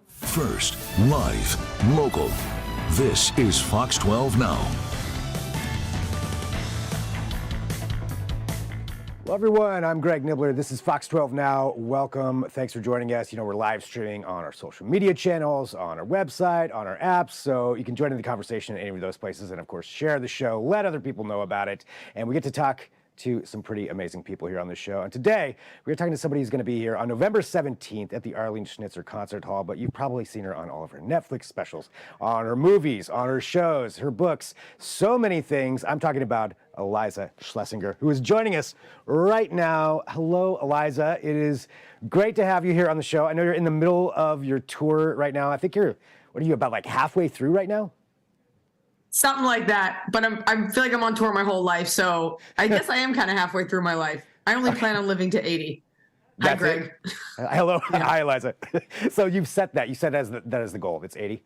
First, live, local. This is Fox 12 Now. Well, everyone, I'm Greg Nibbler. This is Fox 12 Now. Welcome. Thanks for joining us. We're live streaming on our social media channels, on our website, on our apps, so you can join in the conversation at any of those places and, of course, share the show, let other people know about it, and we get to talk to some pretty amazing people here on the show. And today, we're talking to somebody who's going to be here on November 17th at the Arlene Schnitzer Concert Hall, but you've probably seen her on all of her Netflix specials, on her movies, on her shows, her books, so many things. I'm talking about Iliza Shlesinger, who is joining us right now. Hello, Iliza. It is great to have you here on the show. I know you're in the middle of your tour right now. I think what are you, about like halfway through right now? Something like that, but I feel like I'm on tour my whole life, so I guess I am kind of halfway through my life. I only plan on living to 80. Hi, Greg. Hello. Yeah. Hi, Iliza. So you've set that. You set that as the goal. It's 80?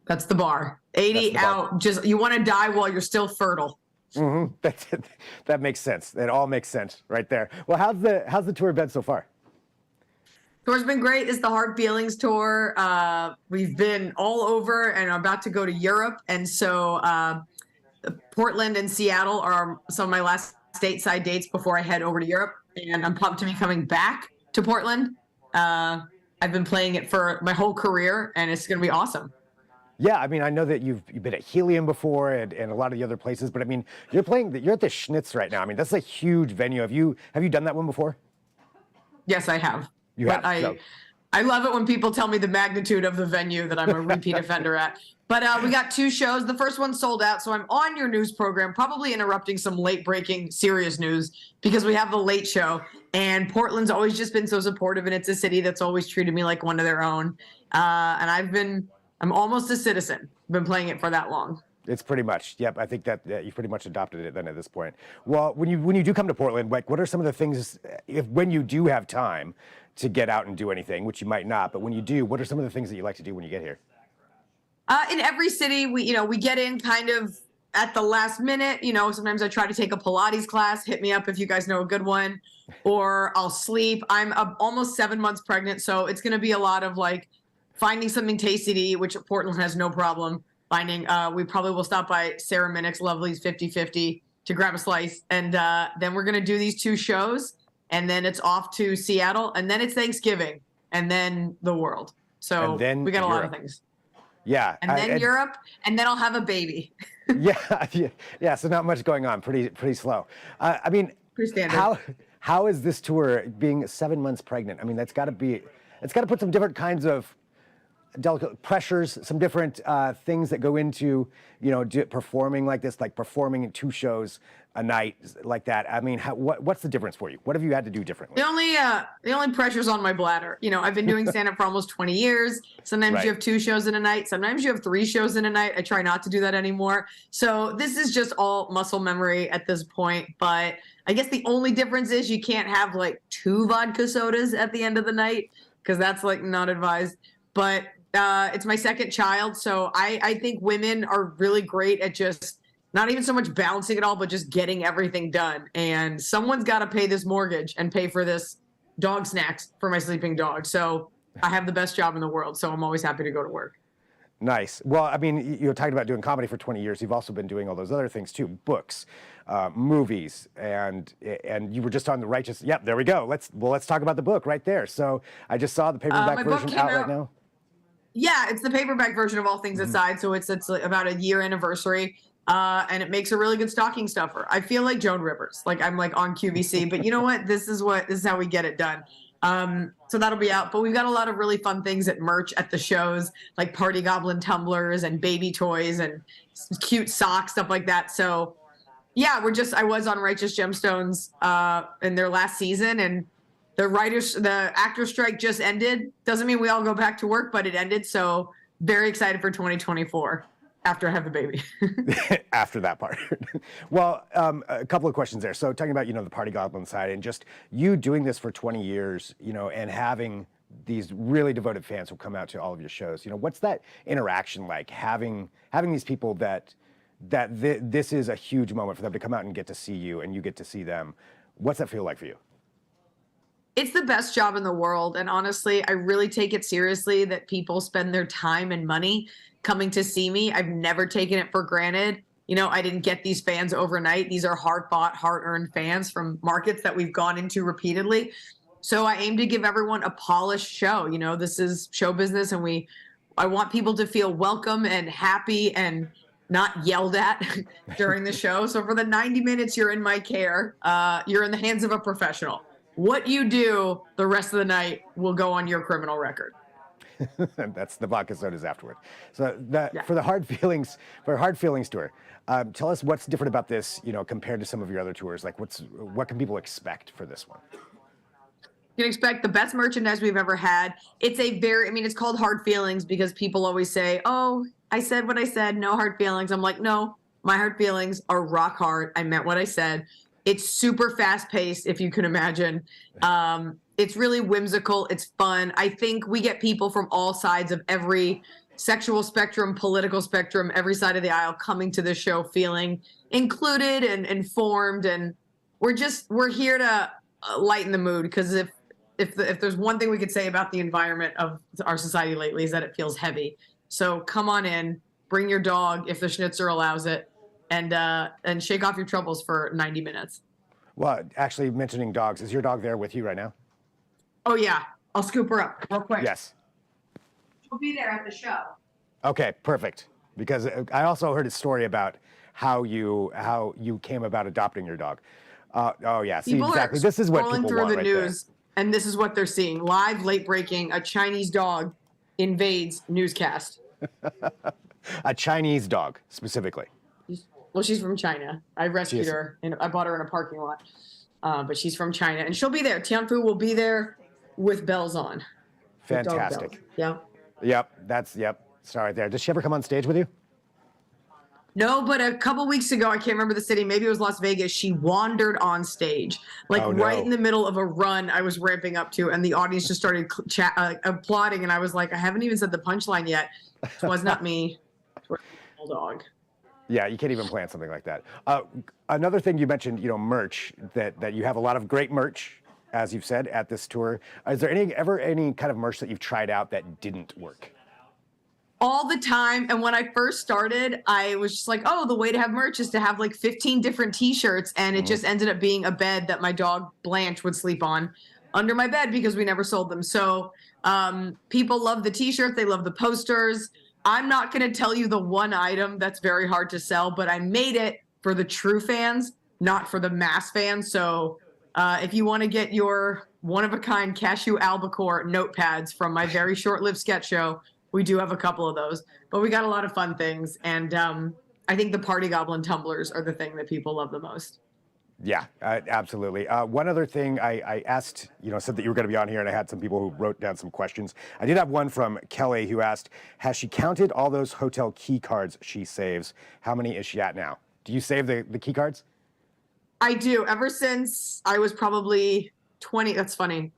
That's the bar. 80 out. Just, you want to die while you're still fertile. Mm-hmm. That makes sense. It all makes sense right there. Well, how's the tour been so far? Tour's been great. It's the Hard Feelings tour. We've been all over and are about to go to Europe. And so Portland and Seattle are some of my last stateside dates before I head over to Europe. And I'm pumped to be coming back to Portland. I've been playing it for my whole career, and it's going to be awesome. Yeah, I mean, I know that you've been at Helium before and a lot of the other places, but I mean, you're at the Schnitz right now. I mean, that's a huge venue. Have you done that one before? Yes, I have. I love it when people tell me the magnitude of the venue that I'm a repeat offender at. But we got 2 shows. The first one sold out, so I'm on your news program, probably interrupting some late-breaking serious news because we have the late show. And Portland's always just been so supportive, and it's a city that's always treated me like one of their own. And I'm almost a citizen. I've been playing it for that long. It's pretty much, yep. I think that you've pretty much adopted it then at this point. Well, when you do come to Portland, like, what are some of the things, when you do have time to get out and do anything, which you might not, but when you do, what are some of the things that you like to do when you get here? In every city, we get in kind of at the last minute. Sometimes I try to take a Pilates class. Hit me up if you guys know a good one, or I'll sleep. I'm almost 7 months pregnant, so it's going to be a lot of like finding something tasty to eat, which Portland has no problem finding. We probably will stop by Sarah Minnick's Lovely's 50/50 to grab a slice, and then we're going to do these 2 shows. And then it's off to Seattle, and then it's Thanksgiving, and then the world. So we got a lot of things. Yeah. And then Europe, and then I'll have a baby. Yeah. So not much going on. Pretty slow. I mean, pretty standard. How is this tour being 7 months pregnant? I mean, it's got to put some different kinds of delicate pressures, some different things that go into performing like this, like performing in 2 shows a night like that. I mean, what's the difference for you? What have you had to do differently? The only pressure's on my bladder. I've been doing stand-up for almost 20 years. Sometimes you have 2 shows in a night. Sometimes you have 3 shows in a night. I try not to do that anymore. So this is just all muscle memory at this point. But I guess the only difference is you can't have like 2 vodka sodas at the end of the night because that's like not advised. But it's my second child. So I think women are really great at just not even so much balancing it all, but just getting everything done. And someone's got to pay this mortgage and pay for this dog snacks for my sleeping dog. So I have the best job in the world. So I'm always happy to go to work. Nice. Well, I mean, you're talking about doing comedy for 20 years. You've also been doing all those other things too, books, movies, and you were just on the Righteous. Yep, there we go. Let's talk about the book right there. So I just saw the paperback version out right now. Yeah, it's the paperback version of All Things Aside. So it's about a year anniversary. And it makes a really good stocking stuffer. I feel like Joan Rivers, like I'm like on QVC, but you know what? This is how we get it done. So that'll be out, but we've got a lot of really fun things at merch at the shows, like Party Goblin tumblers and baby toys and cute socks, stuff like that. So yeah, I was on Righteous Gemstones, in their last season, and the actor strike just ended. Doesn't mean we all go back to work, but it ended. So very excited for 2024. After I have the baby. After that part. Well, a couple of questions there. So talking about, the Party Goblin side and just you doing this for 20 years, and having these really devoted fans who come out to all of your shows, what's that interaction like, having these people that this is a huge moment for them to come out and get to see you and you get to see them. What's that feel like for you? It's the best job in the world. And honestly, I really take it seriously that people spend their time and money coming to see me. I've never taken it for granted. I didn't get these fans overnight. These are hard-fought, hard-earned fans from markets that we've gone into repeatedly. So I aim to give everyone a polished show. This is show business, and I want people to feel welcome and happy and not yelled at during the show. So for the 90 minutes you're in my care, you're in the hands of a professional. What you do the rest of the night will go on your criminal record. That's the vodka sodas afterward. So for the Hard Feelings tour, tell us what's different about this, compared to some of your other tours. Like what can people expect for this one? You can expect the best merchandise we've ever had. It's called Hard Feelings because people always say, oh, I said what I said, no hard feelings. I'm like, no, my hard feelings are rock hard. I meant what I said. It's super fast paced, if you can imagine. It's really whimsical. It's fun. I think we get people from all sides of every sexual spectrum, political spectrum, every side of the aisle coming to the show feeling included and informed. And we're here to lighten the mood, because if there's one thing we could say about the environment of our society lately is that it feels heavy. So come on in, bring your dog if the Schnitzer allows it, and shake off your troubles for 90 minutes. Well, actually, mentioning dogs, is your dog there with you right now? Oh yeah, I'll scoop her up real quick. Yes. She'll be there at the show. Okay, perfect. Because I also heard a story about how you came about adopting your dog. Oh yeah, see, exactly. This is what people through want the right news, there. And this is what they're seeing: live, late breaking. A Chinese dog invades newscast. A Chinese dog, specifically. Well, she's from China. I rescued her, and I bought her in a parking lot. But she's from China, and she'll be there. Tianfu will be there with bells on. Fantastic. Yeah. Yep. Start right there. Does she ever come on stage with you? No, but a couple weeks ago, I can't remember the city. Maybe it was Las Vegas. She wandered on stage, right in the middle of a run I was ramping up to, and the audience just started applauding, and I was like, I haven't even said the punchline yet. It was not me. It was a dog. Yeah, you can't even plan something like that. Another thing you mentioned, merch, that you have a lot of great merch, as you've said, at this tour. Is there ever any kind of merch that you've tried out that didn't work? All the time. And when I first started, I was just like, oh, the way to have merch is to have like 15 different t-shirts. And it just ended up being a bed that my dog Blanche would sleep on under my bed because we never sold them. So people love the t-shirts. They love the posters. I'm not going to tell you the one item that's very hard to sell, but I made it for the true fans, not for the mass fans. So if you want to get your one-of-a-kind cashew albacore notepads from my very short-lived sketch show, we do have a couple of those. But we got a lot of fun things. And I think the Party Goblin tumblers are the thing that people love the most. Yeah, absolutely. One other thing I asked, said that you were going to be on here, and I had some people who wrote down some questions. I did have one from Kelly who asked, has she counted all those hotel key cards she saves? How many is she at now? Do you save the key cards? I do. Ever since I was probably 20, that's funny,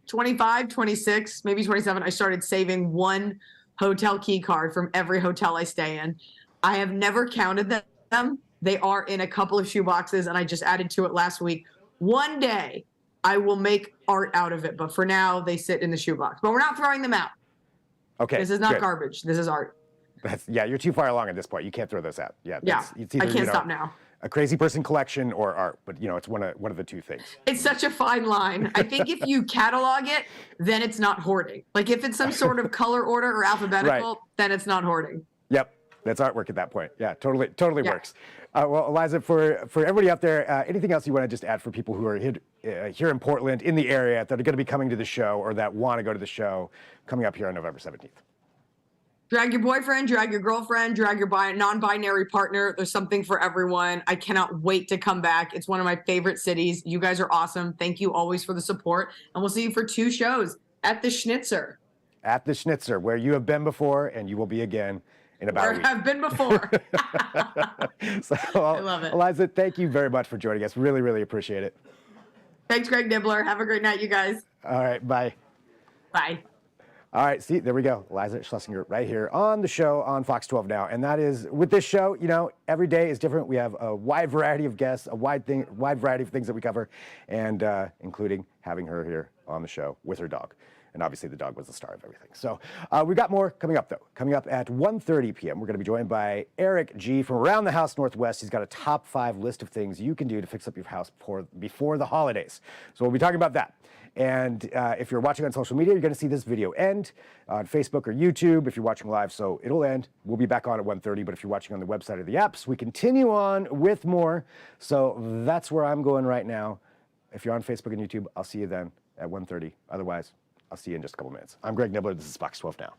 25, 26, maybe 27, I started saving one hotel key card from every hotel I stay in. I have never counted them. They are in a couple of shoe boxes, and I just added to it last week. One day, I will make art out of it, but for now, they sit in the shoe box. But we're not throwing them out. Okay. This is not garbage. This is art. You're too far along at this point. You can't throw those out. It's either, I can't stop now. A crazy person collection or art, but it's one of the two things. It's such a fine line. I think if you catalog it, then it's not hoarding. Like if it's some sort of color order or alphabetical, then it's not hoarding. Yep. That's artwork at that point. Yeah, totally works. Well, Iliza, for everybody out there, anything else you want to just add for people who are here in Portland, in the area, that are going to be coming to the show or that want to go to the show coming up here on November 17th? Drag your boyfriend, drag your girlfriend, drag your non-binary partner. There's something for everyone. I cannot wait to come back. It's one of my favorite cities. You guys are awesome. Thank you always for the support. And we'll see you for 2 shows at the Schnitzer. At the Schnitzer, where you have been before and you will be again in about a week. I've been before. I love it. Iliza, thank you very much for joining us. Really, really appreciate it. Thanks, Greg Nibbler. Have a great night, you guys. All right, bye. Bye. All right, see, there we go. Iliza Shlesinger right here on the show on Fox 12 Now. And that is, with this show, you know, every day is different. We have a wide variety of guests, a wide variety of things that we cover, and including having her here on the show with her dog. And obviously the dog was the star of everything. So we've got more coming up, though. Coming up at 1:30 p.m., we're going to be joined by Eric G. from Around the House Northwest. He's got a top 5 list of things you can do to fix up your house before the holidays. So we'll be talking about that. And if you're watching on social media, you're going to see this video end on Facebook or YouTube if you're watching live. So it'll end. We'll be back on at 1:30. But if you're watching on the website or the apps, we continue on with more. So that's where I'm going right now. If you're on Facebook and YouTube, I'll see you then at 1:30. Otherwise, I'll see you in just a couple minutes. I'm Greg Nibbler. This is Fox 12 Now.